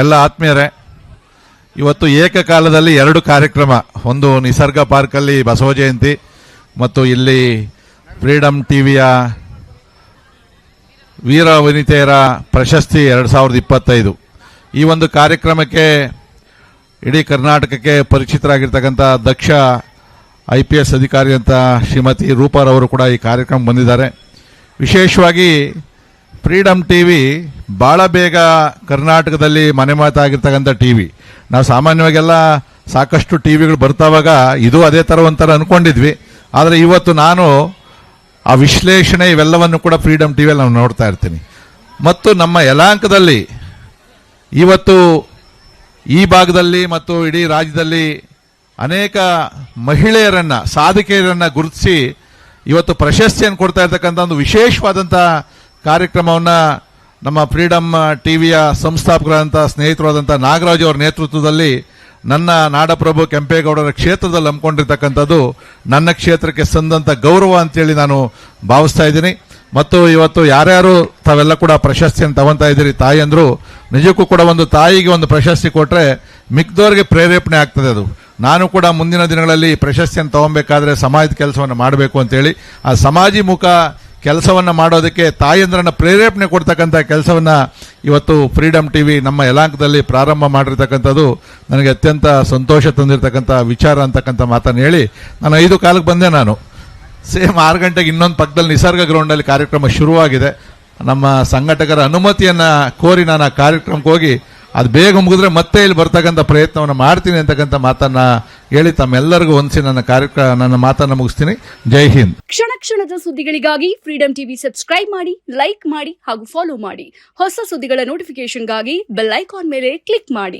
ಎಲ್ಲ ಆತ್ಮೀಯರೇ, ಇವತ್ತು ಏಕಕಾಲದಲ್ಲಿ 2 ಕಾರ್ಯಕ್ರಮ, ಒಂದು ನಿಸರ್ಗ ಪಾರ್ಕಲ್ಲಿ ಬಸವ ಜಯಂತಿ ಮತ್ತು ಇಲ್ಲಿ ಫ್ರೀಡಮ್ ಟಿವಿಯ ವೀರ ವನಿತೆಯರ ಪ್ರಶಸ್ತಿ 2025. ಈ ಒಂದು ಕಾರ್ಯಕ್ರಮಕ್ಕೆ ಇಡೀ ಕರ್ನಾಟಕಕ್ಕೆ ಪರಿಚಿತರಾಗಿರ್ತಕ್ಕಂಥ ದಕ್ಷ IPS ಅಧಿಕಾರಿ ಅಂತ ಶ್ರೀಮತಿ ರೂಪಾರವರು ಕೂಡ ಈ ಕಾರ್ಯಕ್ರಮ ಬಂದಿದ್ದಾರೆ. ವಿಶೇಷವಾಗಿ ಫ್ರೀಡಮ್ ಟಿವಿ ಭಾಳ ಬೇಗ ಕರ್ನಾಟಕದಲ್ಲಿ ಮನೆ ಮಾತಾಗಿರ್ತಕ್ಕಂಥ ಟಿವಿ. ನಾವು ಸಾಮಾನ್ಯವಾಗೆಲ್ಲ ಸಾಕಷ್ಟು ಟಿವಿಗಳು ಬರ್ತಾವಾಗ ಇದು ಅದೇ ಥರ ಒಂಥರ ಅಂದ್ಕೊಂಡಿದ್ವಿ. ಆದರೆ ಇವತ್ತು ನಾನು ಆ ವಿಶ್ಲೇಷಣೆ ಇವೆಲ್ಲವನ್ನು ಕೂಡ ಫ್ರೀಡಮ್ ಟಿವಿಯಲ್ಲಿ ನಾವು ನೋಡ್ತಾ ಇರ್ತೀನಿ. ಮತ್ತು ನಮ್ಮ ಯಲಹಂಕದಲ್ಲಿ ಇವತ್ತು ಈ ಭಾಗದಲ್ಲಿ ಮತ್ತು ಇಡೀ ರಾಜ್ಯದಲ್ಲಿ ಅನೇಕ ಮಹಿಳೆಯರನ್ನು, ಸಾಧಕಿಯರನ್ನು ಗುರುತಿಸಿ ಇವತ್ತು ಪ್ರಶಸ್ತಿಯನ್ನು ಕೊಡ್ತಾ ಇರ್ತಕ್ಕಂಥ ಒಂದು ವಿಶೇಷವಾದಂಥ ಕಾರ್ಯಕ್ರಮವನ್ನು ನಮ್ಮ ಫ್ರೀಡಮ್ ಟಿವಿಯ ಸಂಸ್ಥಾಪಕರಾದಂಥ ಸ್ನೇಹಿತರಾದಂಥ ನಾಗರಾಜ್ ಅವರ ನೇತೃತ್ವದಲ್ಲಿ ನನ್ನ ನಾಡಪ್ರಭು ಕೆಂಪೇಗೌಡರ ಕ್ಷೇತ್ರದಲ್ಲಿ ಹಮ್ಮಿಕೊಂಡಿರ್ತಕ್ಕಂಥದ್ದು ನನ್ನ ಕ್ಷೇತ್ರಕ್ಕೆ ಸಂದಂಥ ಗೌರವ ಅಂತೇಳಿ ನಾನು ಭಾವಿಸ್ತಾ ಇದ್ದೀನಿ. ಮತ್ತು ಇವತ್ತು ಯಾರ್ಯಾರು ತಾವೆಲ್ಲ ಕೂಡ ಪ್ರಶಸ್ತಿಯನ್ನು ತಗೊತಾ ಇದ್ದೀರಿ ತಾಯಿಯಂದರು, ನಿಜಕ್ಕೂ ಕೂಡ ಒಂದು ತಾಯಿಗೆ ಒಂದು ಪ್ರಶಸ್ತಿ ಕೊಟ್ಟರೆ ಮಿಕ್ದವ್ರಿಗೆ ಪ್ರೇರೇಪಣೆ ಆಗ್ತದೆ. ಅದು ನಾನು ಕೂಡ ಮುಂದಿನ ದಿನಗಳಲ್ಲಿ ಪ್ರಶಸ್ತಿಯನ್ನು ತಗೊಬೇಕಾದ್ರೆ ಸಮಾಜದ ಕೆಲಸವನ್ನು ಮಾಡಬೇಕು ಅಂತೇಳಿ ಆ ಸಮಾಜಿಮುಖ ಕೆಲಸವನ್ನು ಮಾಡೋದಕ್ಕೆ ತಾಯಂದ್ರನ್ನ ಪ್ರೇರೇಪಣೆ ಕೊಡ್ತಕ್ಕಂಥ ಕೆಲಸವನ್ನು ಇವತ್ತು ಫ್ರೀಡಮ್ ಟಿವಿ ನಮ್ಮ ಯಲಹಂಕದಲ್ಲಿ ಪ್ರಾರಂಭ ಮಾಡಿರ್ತಕ್ಕಂಥದ್ದು ನನಗೆ ಅತ್ಯಂತ ಸಂತೋಷ ತಂದಿರತಕ್ಕಂಥ ವಿಚಾರ ಅಂತಕ್ಕಂಥ ಮಾತನ್ನು ಹೇಳಿ ನಾನು 5 ಬಂದೆ. ನಾನು ಸೇಮ್ 6 ಗಂಟೆಗೆ ಇನ್ನೊಂದು ಪಕ್ಕದಲ್ಲಿ ನಿಸರ್ಗ ಗ್ರೌಂಡಲ್ಲಿ ಕಾರ್ಯಕ್ರಮ ಶುರುವಾಗಿದೆ. ನಮ್ಮ ಸಂಘಟಕರ ಅನುಮತಿಯನ್ನು ಕೋರಿ ನಾನು ಆ ಕಾರ್ಯಕ್ರಮಕ್ಕೆ ಹೋಗಿ ಅದು ಬೇಗ ಮುಗಿದ್ರೆ ಮತ್ತೆ ಇಲ್ಲಿ ಬರ್ತಕ್ಕಂಥ ಪ್ರಯತ್ನವನ್ನು ಮಾಡ್ತೀನಿ ಅಂತಕ್ಕಂಥ ಮಾತನ್ನ ಹೇಳಿ ತಮ್ಮೆಲ್ಲರಿಗೂ ಹೊಂದಿಸಿ ನನ್ನ ಮಾತನ್ನು ಮುಗಿಸ್ತೀನಿ. ಜೈ ಹಿಂದ್. ಕ್ಷಣ ಕ್ಷಣದ ಸುದ್ದಿಗಳಿಗಾಗಿ ಫ್ರೀಡಮ್ ಟಿವಿ ಸಬ್ಸ್ಕ್ರೈಬ್ ಮಾಡಿ, ಲೈಕ್ ಮಾಡಿ ಹಾಗೂ ಫಾಲೋ ಮಾಡಿ. ಹೊಸ ಸುದ್ದಿಗಳ ನೋಟಿಫಿಕೇಶನ್ಗಾಗಿ ಬೆಲ್ ಐಕಾನ್ ಮೇಲೆ ಕ್ಲಿಕ್ ಮಾಡಿ.